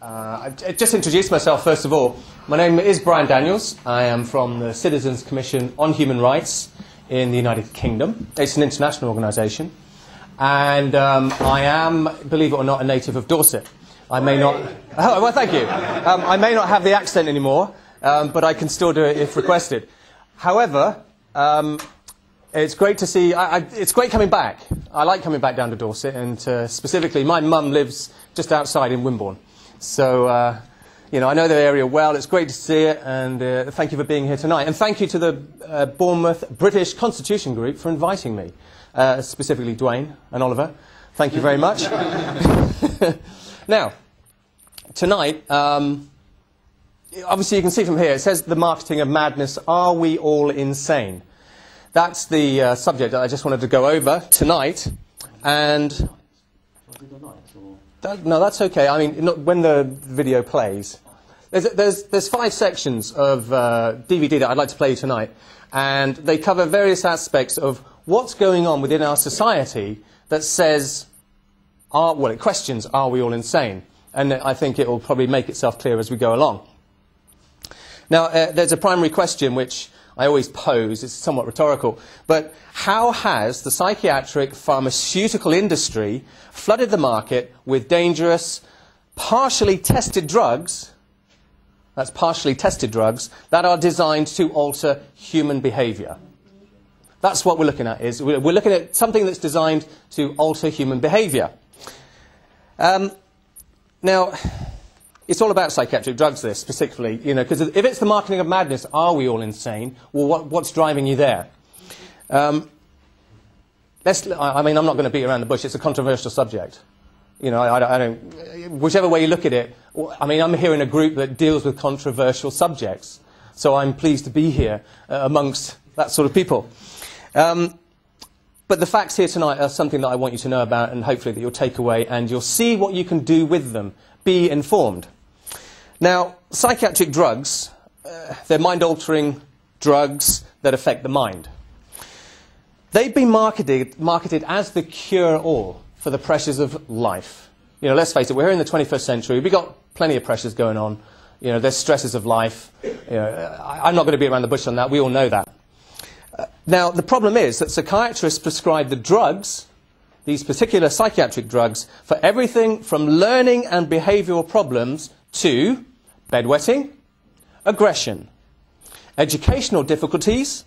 I just introduce myself first of all. My name is Brian Daniels. I am from the Citizens Commission on Human Rights in the United Kingdom. It's an international organisation. And I am, believe it or not, a native of Dorset. I may not... Oh, well, thank you. I may not have the accent anymore, but I can still do it if requested. However, it's great to see... it's great coming back. I like coming back down to Dorset, and specifically, my mum lives just outside in Wimborne. So, you know, I know the area well. It's great to see it, and thank you for being here tonight. And thank you to the Bournemouth British Constitution Group for inviting me, specifically Dwayne and Oliver. Thank you very much. Now, tonight, obviously you can see from here, it says the marketing of madness, are we all insane? That's the subject that I just wanted to go over tonight, and... No, that's okay. I mean, when the video plays, there's 5 sections of DVD that I'd like to play you tonight, and they cover various aspects of what's going on within our society that says, well, it questions, are we all insane? And I think it will probably make itself clear as we go along. Now, there's a primary question which I always pose. It's somewhat rhetorical, but how has the psychiatric pharmaceutical industry flooded the market with dangerous, partially tested drugs, that's partially tested drugs, that are designed to alter human behaviour? That's what we're looking at, is we're looking at something that's designed to alter human behaviour. Now, it's all about psychiatric drugs, this, particularly, you know, because if it's the marketing of madness, are we all insane? Well, what's driving you there? I mean, I'm not going to beat around the bush. It's a controversial subject. You know, I don't... Whichever way you look at it, I mean, I'm here in a group that deals with controversial subjects, so I'm pleased to be here amongst that sort of people. But the facts here tonight are something that I want you to know about, and hopefully that you'll take away, and you'll see what you can do with them. Be informed. Now, psychiatric drugs, they're mind-altering drugs that affect the mind. They've been marketed as the cure-all for the pressures of life. You know, let's face it, we're here in the 21st century. We've got plenty of pressures going on. You know, there's stresses of life. You know, I'm not going to beat around the bush on that. We all know that. Now, the problem is that psychiatrists prescribe the drugs, these particular psychiatric drugs, for everything from learning and behavioural problems to bedwetting, aggression, educational difficulties,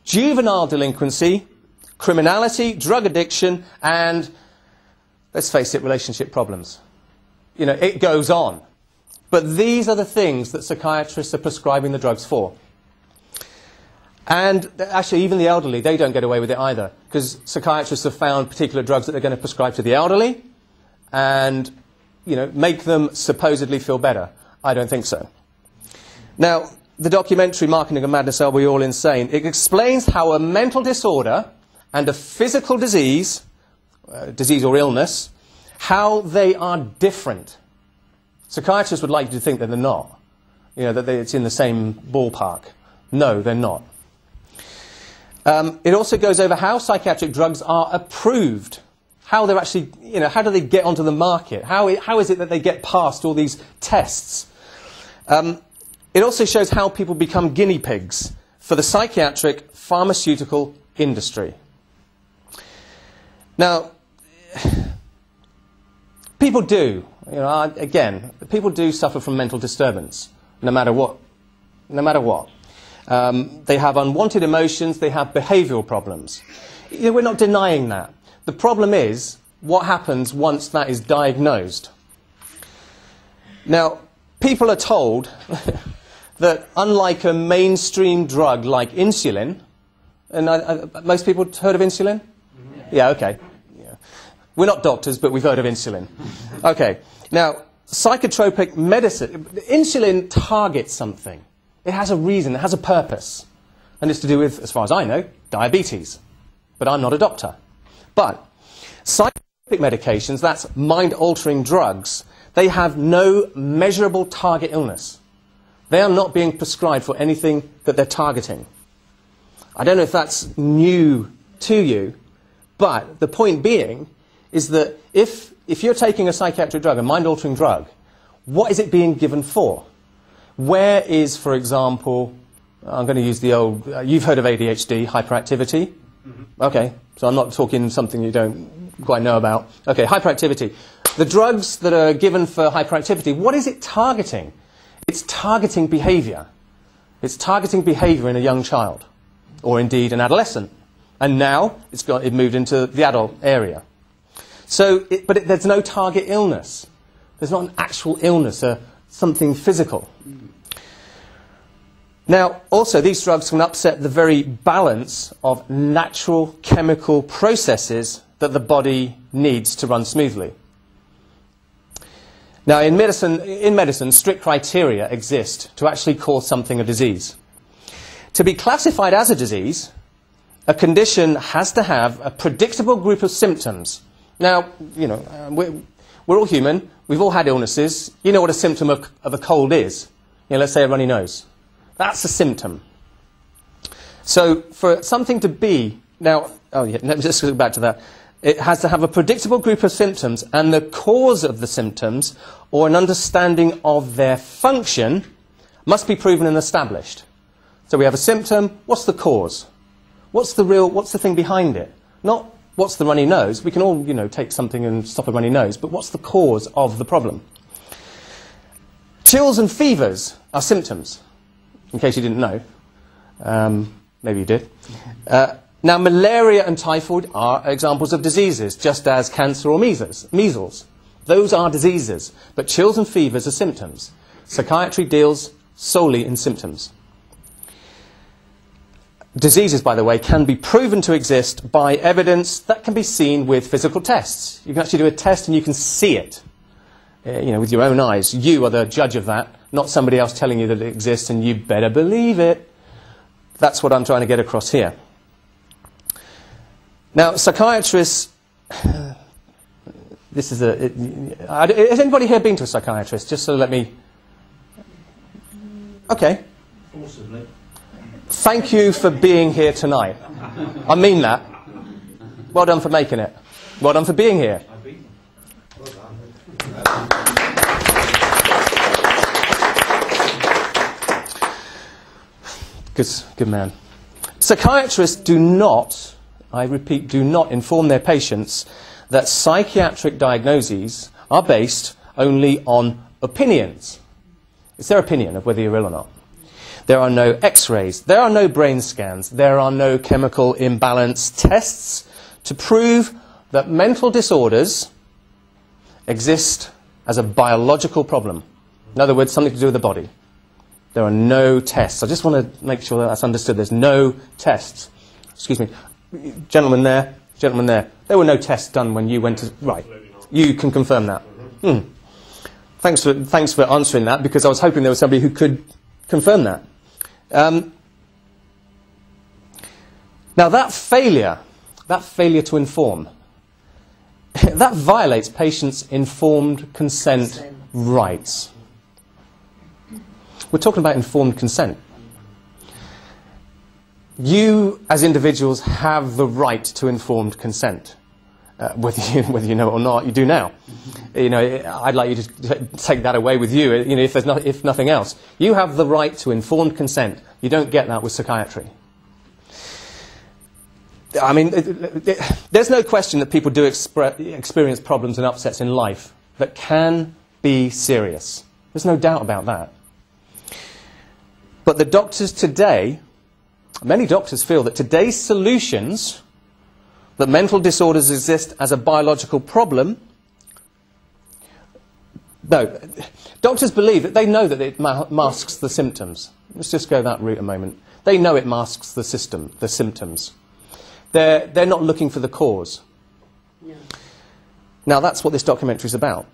juvenile delinquency, criminality, drug addiction, and, let's face it, relationship problems. You know, it goes on. But these are the things that psychiatrists are prescribing the drugs for. And actually, even the elderly, they don't get away with it either, because psychiatrists have found particular drugs that they're going to prescribe to the elderly and, you know, make them supposedly feel better. I don't think so. Now, the documentary Marketing of Madness, Are We All Insane? It explains how a mental disorder and a physical disease, disease or illness, how they are different. Psychiatrists would like you to think that they're not, you know, that it's in the same ballpark. No, they're not. It also goes over how psychiatric drugs are approved, how they're actually, you know, how do they get onto the market? How is it that they get past all these tests? It also shows how people become guinea pigs for the psychiatric pharmaceutical industry. Now, people do, you know, again, people do suffer from mental disturbance, no matter what. No matter what. They have unwanted emotions, they have behavioural problems. You know, we're not denying that. The problem is what happens once that is diagnosed. Now, people are told that unlike a mainstream drug like insulin, and most people heard of insulin? Mm-hmm. Yeah, okay. Yeah. We're not doctors, but we've heard of insulin. Okay. Now, psychotropic medicine, insulin targets something. It has a reason, it has a purpose. And it's to do with, as far as I know, diabetes. But I'm not a doctor. But psychotropic medications, that's mind-altering drugs, they have no measurable target illness. They are not being prescribed for anything that they're targeting. I don't know if that's new to you, but the point being is that if you're taking a psychiatric drug, a mind-altering drug, What is it being given for? Where is, for example, I'm going to use the old, you've heard of ADHD, hyperactivity? Okay, so I'm not talking something you don't quite know about. Okay, hyperactivity. The drugs that are given for hyperactivity, what is it targeting? It's targeting behavior. It's targeting behavior in a young child, or indeed an adolescent. And now it moved into the adult area. So, there's no target illness. There's not an actual illness, something physical. Now, also, these drugs can upset the very balance of natural chemical processes that the body needs to run smoothly. Now, in medicine, strict criteria exist to actually call something a disease. To be classified as a disease, a condition has to have a predictable group of symptoms. Now, you know, we're all human. We've all had illnesses. You know what a symptom of a cold is. You know, let's say a runny nose. That's a symptom. So for something to be, now, let me just go back to that. It has to have a predictable group of symptoms, and the cause of the symptoms, or an understanding of their function, must be proven and established. So we have a symptom. What's the cause? What's the thing behind it? Not what's the runny nose. We can all, you know, take something and stop a runny nose, but what's the cause of the problem? Chills and fevers are symptoms, in case you didn't know. Maybe you did. Now, malaria and typhoid are examples of diseases, just as cancer or measles. Those are diseases, but chills and fevers are symptoms. Psychiatry deals solely in symptoms. Diseases, by the way, can be proven to exist by evidence that can be seen with physical tests. You can actually do a test and you can see it, you know, with your own eyes. You are the judge of that, not somebody else telling you that it exists, and you better believe it. That's what I'm trying to get across here. Now, psychiatrists, this is has anybody here been to a psychiatrist? Just so let me... Okay. Forcibly. Thank you for being here tonight. I mean that. Well done for making it. Well done for being here. Good man. Psychiatrists do not, I repeat, do not inform their patients that psychiatric diagnoses are based only on opinions. It's their opinion of whether you're ill or not. There are no x-rays, there are no brain scans, there are no chemical imbalance tests to prove that mental disorders exist as a biological problem. In other words, something to do with the body. There are no tests. I just want to make sure that that's understood. There's no tests. Excuse me. Gentleman there, gentleman there. There were no tests done when you went to... Right. You can confirm that. Thanks for answering that, because I was hoping there was somebody who could confirm that. Now that failure to inform, that violates patients' informed consent rights. We're talking about informed consent. You, as individuals, have the right to informed consent. Whether you know it or not, you do now. You know, I'd like you to take that away with you. You know, if nothing else, you have the right to informed consent. You don't get that with psychiatry. I mean, there's no question that people do experience problems and upsets in life that can be serious. There's no doubt about that. But the doctors today, many doctors feel that today's solutions, that mental disorders exist as a biological problem. No, doctors believe that they know that it masks the symptoms. Let's just go that route a moment. They know it masks the symptoms. They're not looking for the cause. No. Now that's what this documentary is about.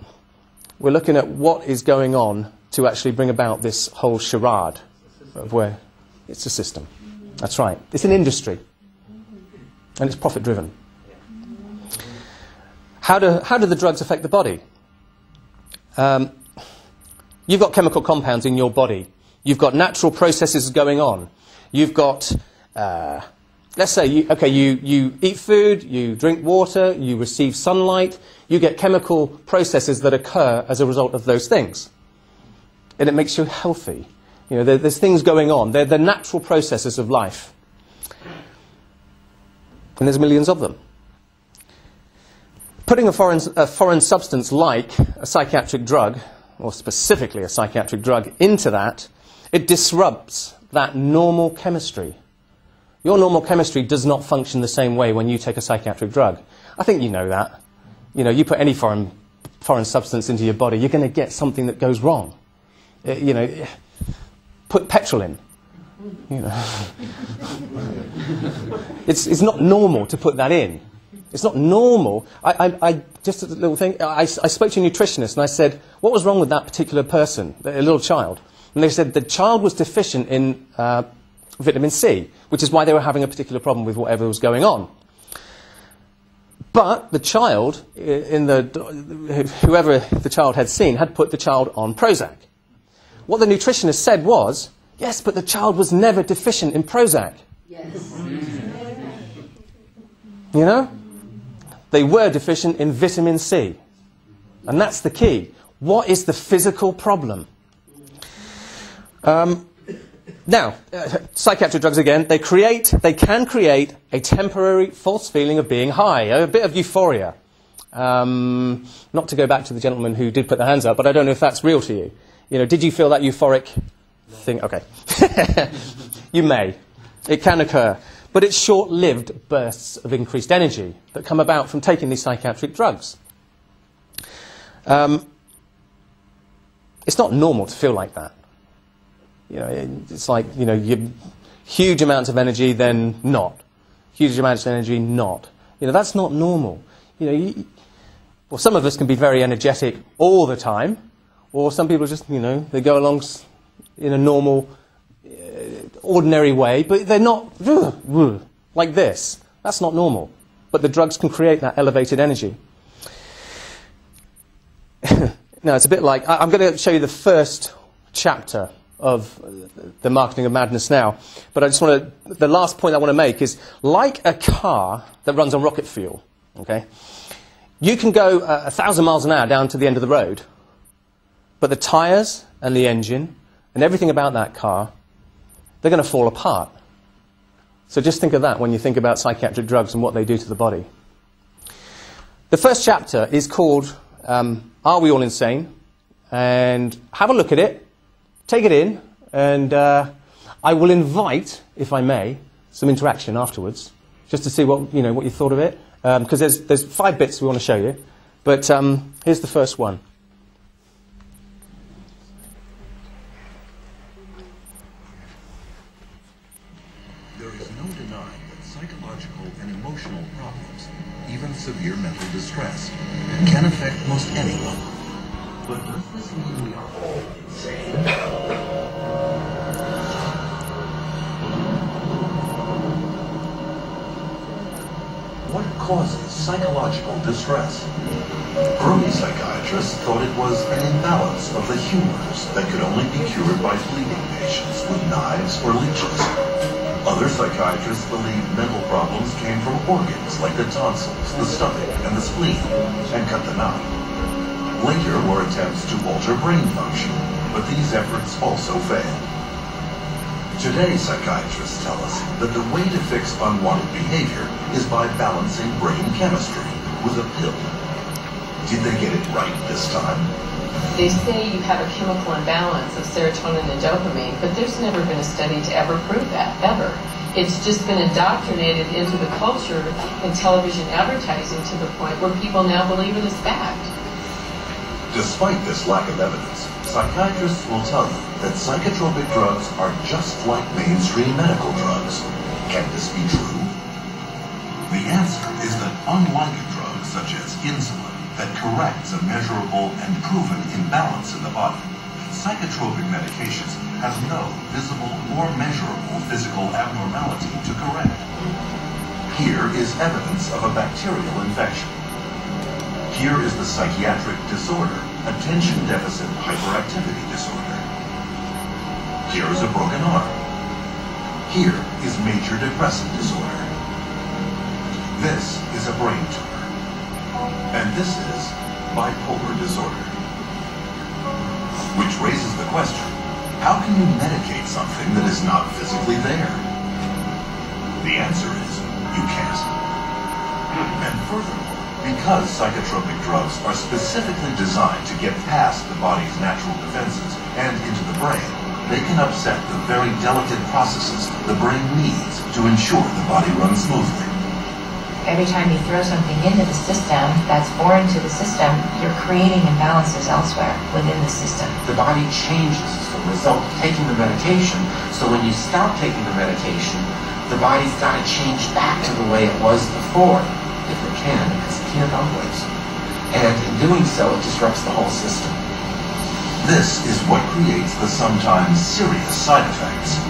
We're looking at what is going on to actually bring about this whole charade of where it's a system. That's right. It's an industry. And it's profit-driven. How do the drugs affect the body? You've got chemical compounds in your body. You've got natural processes going on. You've got, let's say, you eat food, you drink water, you receive sunlight. You get chemical processes that occur as a result of those things. and it makes you healthy. You know, there's things going on. They're the natural processes of life. And there's millions of them. Putting a foreign substance like a psychiatric drug, or specifically a psychiatric drug, into that, it disrupts that normal chemistry. Your normal chemistry does not function the same way when you take a psychiatric drug. I think you know that. You know, you put any foreign substance into your body, you're going to get something that goes wrong. You know, put petrol in. You know, it's not normal to put that in. It's not normal. I just a little thing. I spoke to a nutritionist and I said, what was wrong with that particular person, a little child? And they said the child was deficient in vitamin C, which is why they were having a particular problem with whatever was going on. But the child, whoever the child had seen, had put the child on Prozac. What the nutritionist said was, yes, but the child was never deficient in Prozac. Yes. You know? They were deficient in vitamin C. And that's the key. What is the physical problem? Now, psychiatric drugs again, they can create a temporary false feeling of being high, a bit of euphoria. Not to go back to the gentleman who did put their hands up, but I don't know if that's real to you. You know, did you feel that euphoric thing? Okay. You may. It can occur. But it's short-lived bursts of increased energy that come about from taking these psychiatric drugs. It's not normal to feel like that. You know, it's like, you know, you huge amounts of energy, then not. Huge amounts of energy, not. You know, that's not normal. You know, well, some of us can be very energetic all the time, or some people just, you know, they go along in a normal, ordinary way, but they're not like this. That's not normal. But the drugs can create that elevated energy. Now, it's a bit like, I'm going to show you the first chapter of The Marketing of Madness now, but I just want to, the last point I want to make is, like a car that runs on rocket fuel, okay? You can go 1,000 miles an hour down to the end of the road, but the tyres and the engine and everything about that car, they're going to fall apart. So just think of that when you think about psychiatric drugs and what they do to the body. The first chapter is called Are We All Insane? And have a look at it, take it in, and I will invite, if I may, some interaction afterwards, just to see what you thought of it. Because there's 5 bits we want to show you. But here's the first one. There is no denying that psychological and emotional problems, even severe mental distress, can affect most anyone. But does this mean we are all insane? What causes psychological distress? Early psychiatrists thought it was an imbalance of the humors that could only be cured by bleeding patients with knives or leeches. Other psychiatrists believed mental problems came from organs like the tonsils, the stomach, and the spleen, and cut them out. Later were attempts to alter brain function, but these efforts also failed. Today, psychiatrists tell us that the way to fix unwanted behavior is by balancing brain chemistry with a pill. Did they get it right this time? They say you have a chemical imbalance of serotonin and dopamine, but there's never been a study to ever prove that, ever. It's just been indoctrinated into the culture and television advertising to the point where people now believe it is fact. Despite this lack of evidence, psychiatrists will tell you that psychotropic drugs are just like mainstream medical drugs. Can this be true? The answer is that unlike drugs such as insulin that corrects a measurable and proven imbalance in the body, psychotropic medications have no visible or measurable physical abnormality to correct. Here is evidence of a bacterial infection. Here is the psychiatric disorder, attention deficit hyperactivity disorder. Here is a broken arm. Here is major depressive disorder. This is a brain tumor. And this is bipolar disorder. Which raises the question. How can you medicate something that is not physically there? The answer is, you can't. And furthermore, because psychotropic drugs are specifically designed to get past the body's natural defenses and into the brain, they can upset the very delicate processes the brain needs to ensure the body runs smoothly. Every time you throw something into the system that's foreign to the system, you're creating imbalances elsewhere within the system. The body changes as a result of taking the medication, so when you stop taking the medication, the body's got to change back to the way it was before, if it can, because it can't always. And in doing so, it disrupts the whole system. This is what creates the sometimes serious side effects.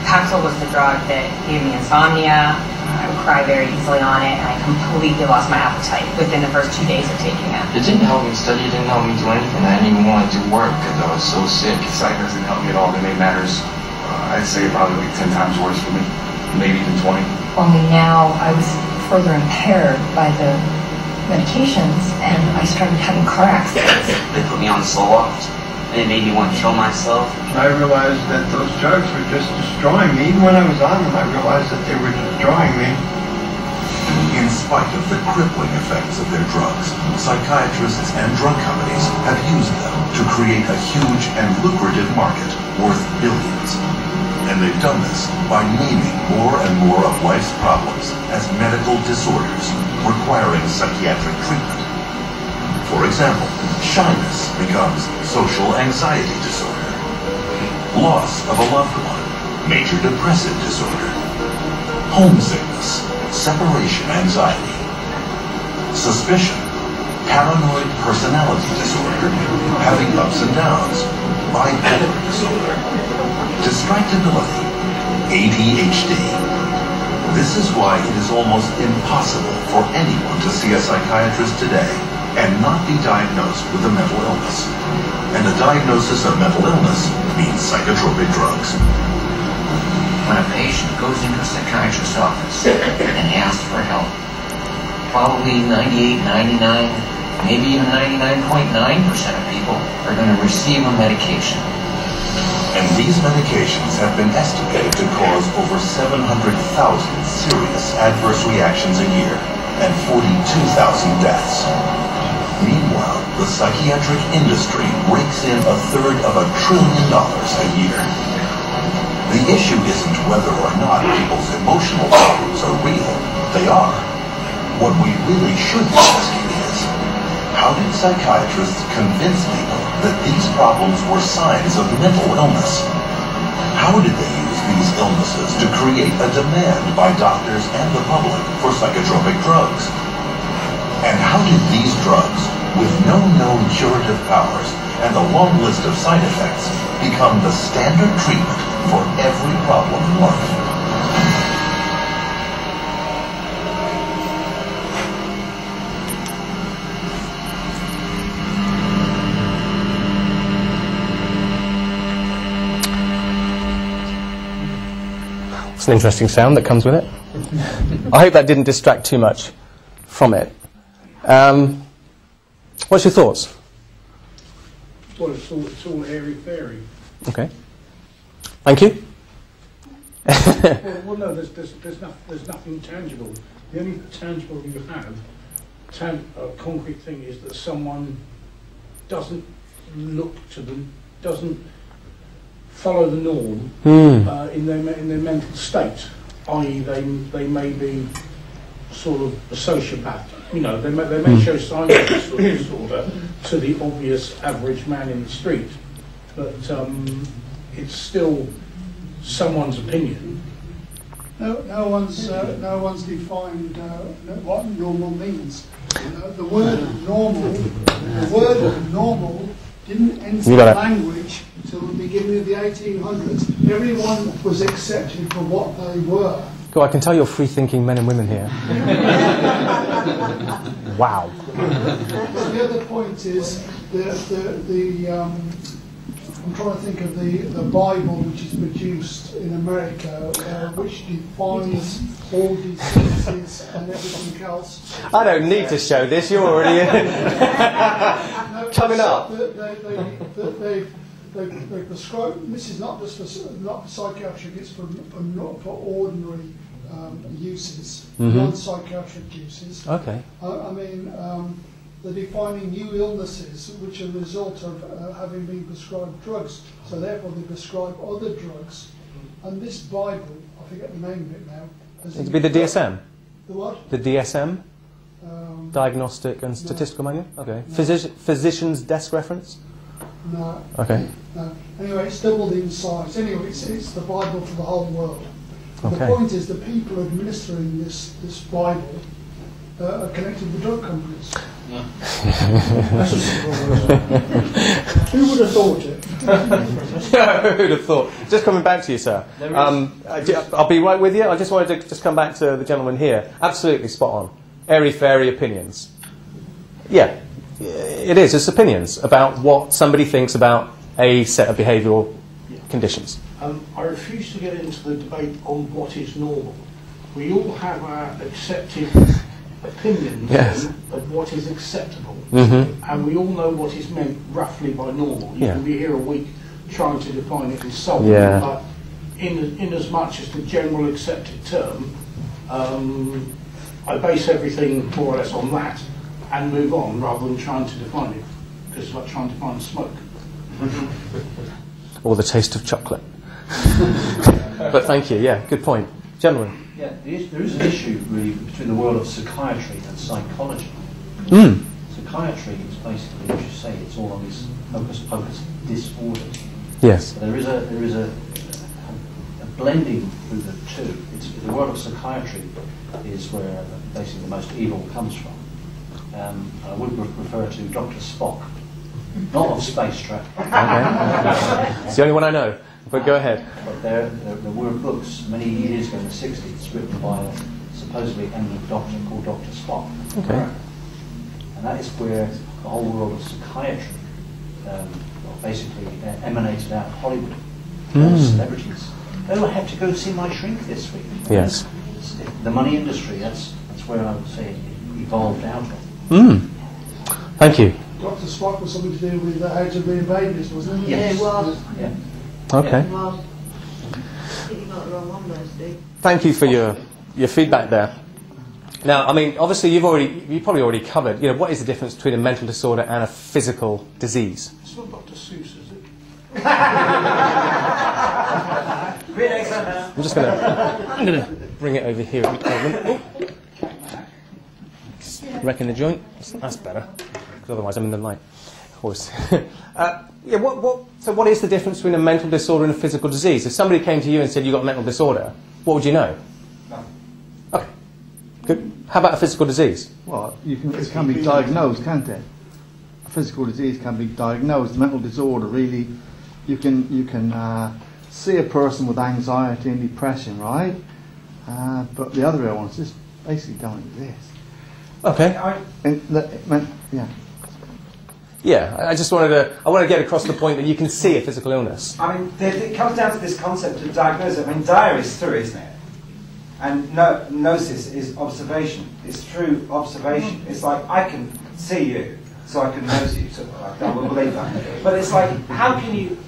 Paxil was the drug that gave me insomnia. I would cry very easily on it, and I completely lost my appetite within the first 2 days of taking it. It didn't help me study, it didn't help me do anything. I didn't even want to do work because I was so sick. Psych doesn't help me at all. It made matters, I'd say, probably like 10 times worse for me, maybe even 20. Only now I was further impaired by the medications, and I started having car accidents. They put me on Zoloft, and it made me want to kill myself. I realized that those drugs were just destroying me. Even when I was on them, I realized that they were destroying me. In spite of the crippling effects of their drugs, psychiatrists and drug companies have used them to create a huge and lucrative market worth billions. And they've done this by naming more and more of life's problems as medical disorders requiring psychiatric treatment. For example, shyness becomes social anxiety disorder. Loss of a loved one, major depressive disorder. Homesickness, separation anxiety. Suspicion, paranoid personality disorder, having ups and downs, bipolar disorder. Distractibility, ADHD. This is why it is almost impossible for anyone to see a psychiatrist today and not be diagnosed with a mental illness. And a diagnosis of mental illness means psychotropic drugs. When a patient goes into a psychiatrist's office and asks for help, probably 98, 99, maybe even 99.9% of people are going to receive a medication. And these medications have been estimated to cause over 700,000 serious adverse reactions a year and 42,000 deaths. Meanwhile, the psychiatric industry rakes in $1/3 of $1 trillion a year. The issue isn't whether or not people's emotional problems are real. They are. What we really should be asking is, how did psychiatrists convince people that these problems were signs of mental illness? How did they use these illnesses to create a demand by doctors and the public for psychotropic drugs? And how did these drugs, with no known curative powers and a long list of side effects, become the standard treatment for every problem in life? It's an interesting sound that comes with it. I hope that didn't distract too much from it. What's your thoughts? Well, it's all airy-fairy. Okay. Thank you. well, no, there's nothing tangible. The only tangible you have, a concrete thing, is that someone doesn't look to them, doesn't follow the norm in their mental state. I.e., they may be sort of a sociopath. You know, they may show signs of disorder to the obvious average man in the street, but it's still someone's opinion. No one's defined what normal means. The word normal didn't enter the language until the beginning of the 1800s. Everyone was accepted for what they were. Go, I can tell you're free-thinking men and women here. Wow. The other point is I'm trying to think of the Bible, which is produced in America, which defines all diseases and everything else. I don't need to show this, you're already coming up. they prescribe. This is not just not for psychiatric; it's for ordinary uses, non-psychiatric uses. Okay. I mean, they're defining new illnesses which are a result of having been prescribed drugs. So therefore, they prescribe other drugs. And this Bible, I forget the name of it now. It'd be the DSM. The what? The DSM. Diagnostic and Statistical Manual? Okay. No. Physician's desk reference? No. Okay. No. Anyway, it's doubled in size. Anyway, it's the Bible for the whole world. Okay. The point is the people administering this Bible are connected with drug companies. Yeah. Who would have thought it? Who would have thought? Just coming back to you, sir. I'll be right with you. I just wanted to just come back to the gentleman here. Absolutely spot on. Airy-fairy opinions. Yeah, it is. It's opinions about what somebody thinks about a set of behavioural conditions. I refuse to get into the debate on what is normal. We all have our accepted opinions of what is acceptable, and we all know what is meant roughly by normal. You can be here a week trying to define it and so on, but in as much as the general accepted term, I base everything more or less on that and move on rather than trying to define it, because it's like trying to find smoke. Or the taste of chocolate. But thank you, yeah, good point. Gentlemen. Yeah, there is an issue really between the world of psychiatry and psychology. Psychiatry is basically, as you say, it's all on these hocus-pocus disorders. Yes. But there is a blending through the two. The world of psychiatry is where basically the most evil comes from. I would refer to Dr. Spock, not on Space Trek. Okay. It's the only one I know. But go ahead. But there were books many years ago in the 60s written by a supposedly eminent doctor called Dr. Spock. Okay. And that is where the whole world of psychiatry basically emanated out of Hollywood. All the celebrities. Oh, I have to go see my shrink this week. Yes. The money industry, that's where I would say it evolved out of. Thank you. Dr. Spock was something to do with how to rear babies, wasn't it? Yes. Yeah, it was. Yeah. Okay. It was. I think you got the wrong one there, Steve. Thank you for your feedback there. Now, I mean, obviously you probably already covered, what is the difference between a mental disorder and a physical disease? It's not Dr. Seuss, is it? I'm just going to bring it over here. Wrecking the joint. That's better. Because otherwise I'm in the light. Of course. So what is the difference between a mental disorder and a physical disease? If somebody came to you and said you've got a mental disorder, what would you know? No. Okay. Good. How about a physical disease? Well, it can be diagnosed, can't it? A physical disease can be diagnosed. Mental disorder, really, you can see a person with anxiety and depression, right? But the other illnesses basically don't exist. Okay. Yeah, I want to get across the point that you can see a physical illness. I mean, it comes down to this concept of diagnosis. I mean, dia is through, isn't it? And gnosis is observation. It's through observation. It's like, I can see you, so I can nose you. So I will believe that. But it's like, how can you...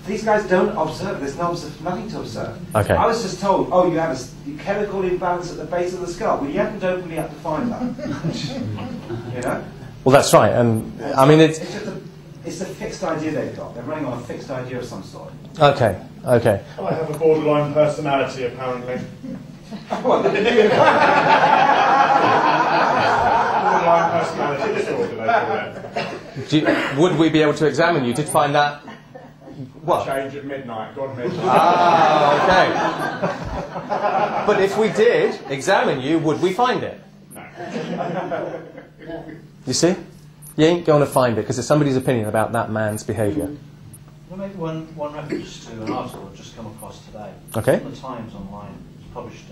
these guys don't observe. There's nothing to observe. Okay. I was just told, you have a chemical imbalance at the base of the skull. Well, you haven't openly had to find that. You know? Well, that's right, and I mean it's a fixed idea they've got. They're running on a fixed idea of some sort. Okay. I have a borderline personality, apparently. Borderline personality disorder, they call it. Would we be able to examine you to find that? What? Change at midnight. Gone midnight. Okay. But if we did examine you, would we find it? No. You see? You ain't going to find it because it's somebody's opinion about that man's behaviour. I'll make one reference to an article I've just come across today. Okay. It's on the Times Online. It was published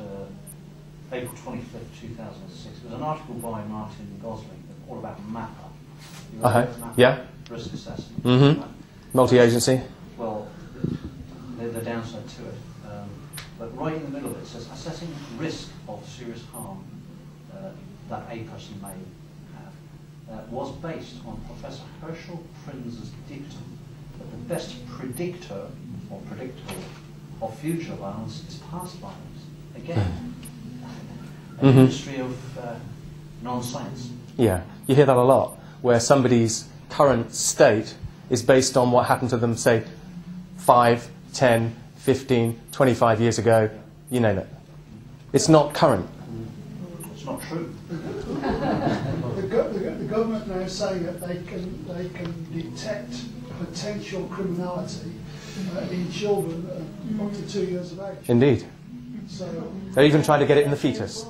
April 25th, 2006. It was an article by Martin Gosling all about MAPA. Yeah. Risk assessment. Multi-agency. Well, the downside to it. But right in the middle of it says, assessing risk of serious harm that a person may have was based on Professor Herschel Prinz's dictum the best predictor or predictor of future violence is past violence. Again, an industry of non-science. Yeah, you hear that a lot, where somebody's current state is based on what happened to them, say, 5, 10, 15, 25 years ago, you name it. It's not current. It's not true. The government now is saying that they can detect potential criminality in children up to 2 years of age. Indeed. So they're even trying to get it in the fetus.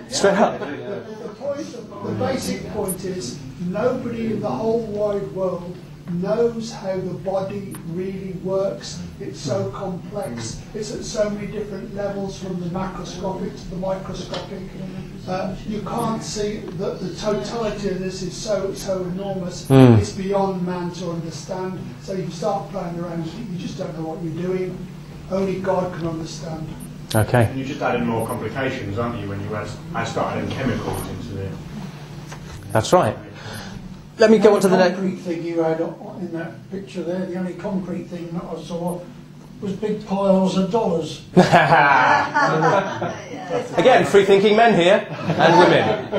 Straight up. The basic point is nobody in the whole wide world knows how the body really works. It's so complex. It's at so many different levels, from the macroscopic to the microscopic. You can't see that the totality of this is so enormous. It's beyond man to understand. So you start playing around, you just don't know what you're doing. Only God can understand. Okay. And you just added more complications, aren't you, when you started adding chemicals into it? That's right. Let me go on to the next. The concrete thing you had in that picture there, the only concrete thing that I saw was big piles of dollars. Again, free-thinking men here, and women.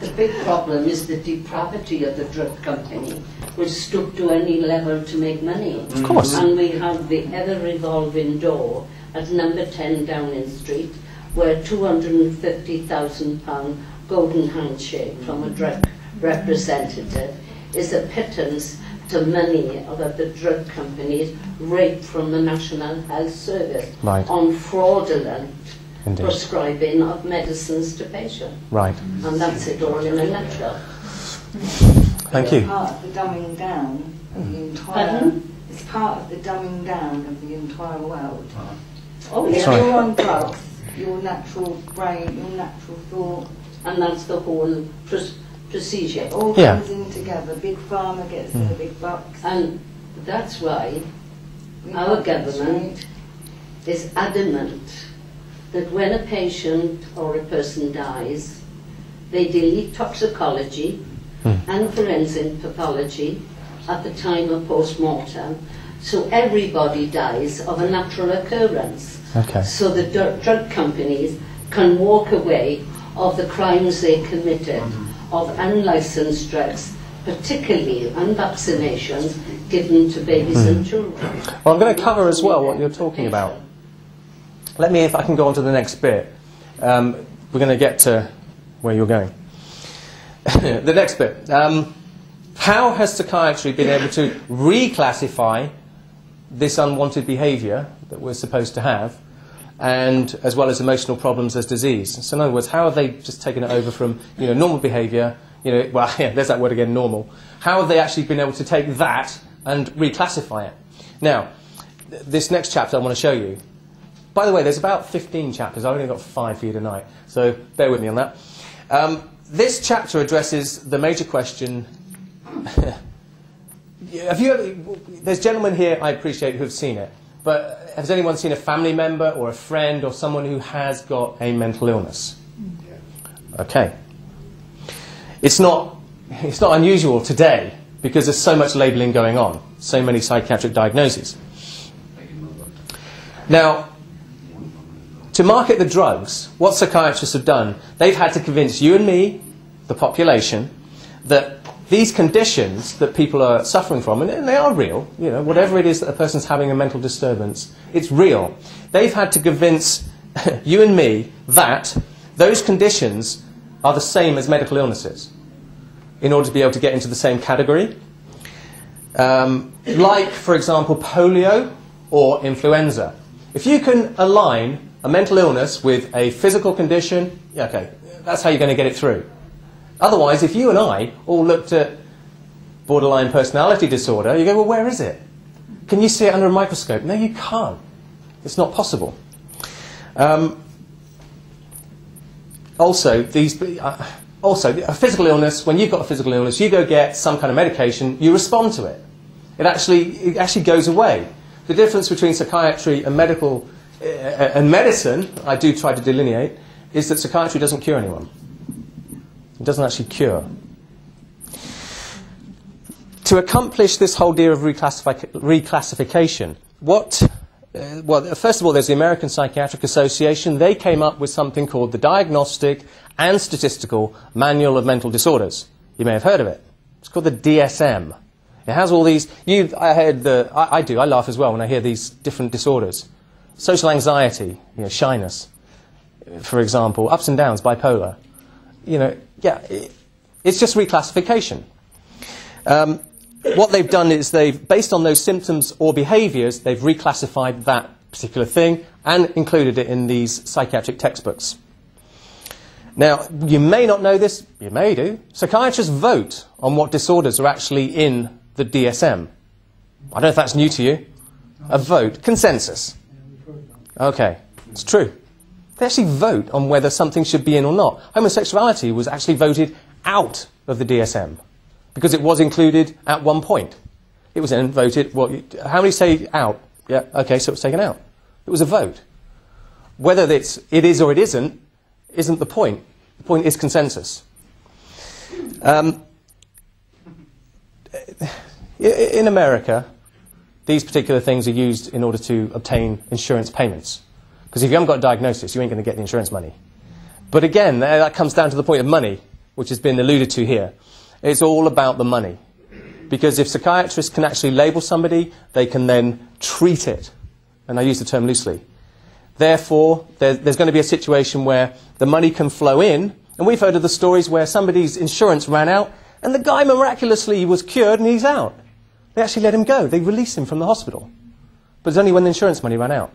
The big problem is the depravity of the drug company, which stoop to any level to make money. Of course. And we have the ever-revolving door at number 10 Downing Street, where £250,000 golden handshake from a drug representative is a pittance to money that the drug companies rape from the National Health Service on fraudulent prescribing of medicines to patients. Right. And that's it all in a nutshell. Thank you. It's part of the dumbing down of the entire. It's part of the dumbing down of the entire world. Oh, if yeah. you're on drugs, your natural brain, your natural thought, and that's the whole procedure. It all comes in together. Big pharma gets the big bucks. And that's why our government is adamant that when a patient or a person dies, they delete toxicology and forensic pathology at the time of post-mortem, so everybody dies of a natural occurrence. Okay. So the drug companies can walk away of the crimes they committed, of unlicensed drugs, particularly unvaccinations given to babies and children. Well, I'm going to cover as well what you're talking about. Let me, if I can go on to the next bit. We're going to get to where you're going. The next bit. How has psychiatry been able to reclassify this unwanted behaviour that we're supposed to have, and as well as emotional problems as disease? So in other words, how have they just taken it over from normal behaviour, well, yeah, there's that word again, normal. How have they actually been able to take that and reclassify it? Now, this next chapter I want to show you. By the way, there's about 15 chapters. I've only got 5 for you tonight, so bear with me on that. This chapter addresses the major question. There's gentlemen here, I appreciate, who've seen it, but has anyone seen a family member or a friend or someone who has got a mental illness? Okay. It's not unusual today because there's so much labelling going on, so many psychiatric diagnoses. Now, to market the drugs, what psychiatrists have done, they've had to convince you and me, the population, that these conditions that people are suffering from, and they are real, whatever it is that a person's having a mental disturbance, it's real. They've had to convince you and me that those conditions are the same as medical illnesses in order to be able to get into the same category. Like, for example, polio or influenza. If you can align a mental illness with a physical condition, yeah, okay, that's how you're going to get it through. Otherwise, if you and I all looked at borderline personality disorder, you go, well, where is it? Can you see it under a microscope? No, you can't. It's not possible. Also, a physical illness, when you've got a physical illness, you go get some kind of medication, you respond to it. It actually goes away. The difference between psychiatry and medicine, I do try to delineate, is that psychiatry doesn't cure anyone. It doesn't actually cure. To accomplish this whole idea of reclassification, well, first of all, there's the American Psychiatric Association. They came up with something called the Diagnostic and Statistical Manual of Mental Disorders. You may have heard of it. It's called the DSM. It has all these. I do. I laugh as well when I hear these different disorders. Social anxiety, shyness, for example, ups and downs, bipolar. It's just reclassification. What they've done is based on those symptoms or behaviours, they've reclassified that particular thing and included it in these psychiatric textbooks. Now, you may not know this, you may do. Psychiatrists vote on what disorders are actually in the DSM. I don't know if that's new to you. A vote, consensus. Okay, it's true. They actually vote on whether something should be in or not. Homosexuality was actually voted out of the DSM because it was included at one point. It was then voted, how many say out? Yeah, okay, so it was taken out. It was a vote. Whether it is or it isn't the point. The point is consensus. In America, these particular things are used in order to obtain insurance payments. Because if you haven't got a diagnosis, you ain't going to get the insurance money. But again, that comes down to the point of money, which has been alluded to here. It's all about the money. Because if psychiatrists can actually label somebody, they can then treat it. And I use the term loosely. Therefore, there's going to be a situation where the money can flow in. And we've heard of the stories where somebody's insurance ran out, and the guy miraculously was cured and he's out. They actually let him go. They released him from the hospital. But it's only when the insurance money ran out.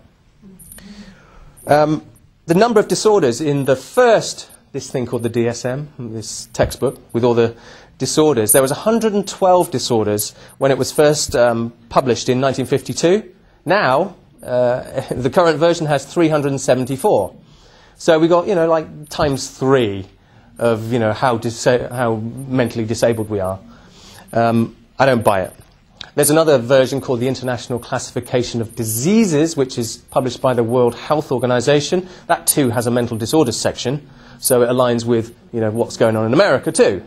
The number of disorders in this thing called the DSM, this textbook, with all the disorders, there was 112 disorders when it was first published in 1952. Now, the current version has 374. So we got, like times 3 of, how mentally disabled we are. I don't buy it. There's another version called the International Classification of Diseases, which is published by the World Health Organization. That too has a mental disorders section, so it aligns with, what's going on in America too.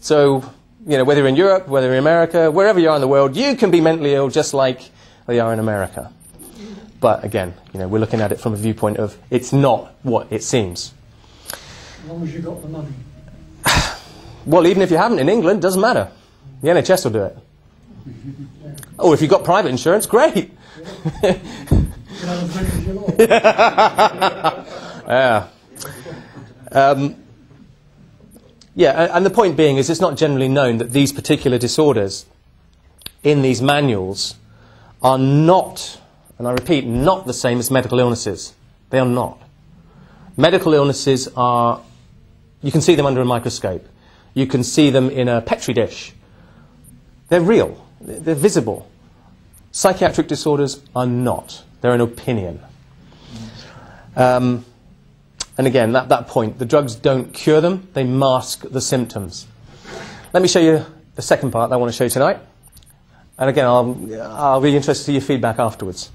So, whether you're in Europe, whether you're in America, wherever you are in the world, you can be mentally ill just like they are in America. But again, we're looking at it from a viewpoint of it's not what it seems. As long as you got the money. Well, even if you haven't in England, doesn't matter. The NHS will do it. Oh, if you've got private insurance, great. Yeah. And the point being is it's not generally known that these particular disorders in these manuals are not, and I repeat, not the same as medical illnesses. They are not. Medical illnesses are, you can see them under a microscope. You can see them in a Petri dish. They're real. They're visible. Psychiatric disorders are not. They're an opinion. And again, that point, the drugs don't cure them, they mask the symptoms. Let me show you the second part that I want to show you tonight. And again, I'll be interested to see your feedback afterwards.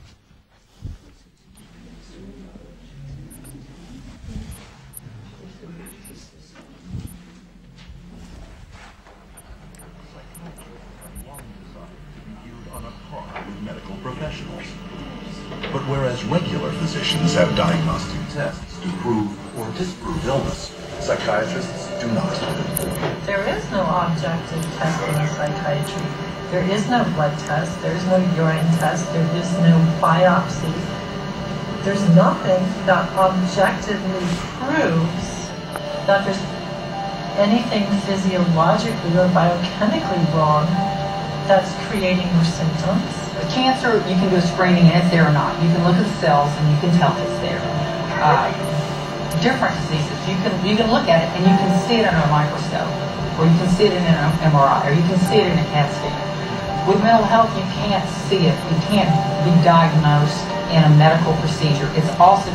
Professionals. But whereas regular physicians have diagnostic tests to prove or disprove illness, psychiatrists do not. There is no objective testing in psychiatry. There is no blood test. There is no urine test. There is no biopsy. There's nothing that objectively proves that there's anything physiologically or biochemically wrong that's creating your symptoms. Cancer, you can do a screening and it's there or not. You can look at the cells and you can tell it's there. Different diseases, you can look at it and you can see it under a microscope, or you can see it in an MRI, or you can see it in a CAT scan. With mental health, you can't see it. You can't be diagnosed in a medical procedure. It's also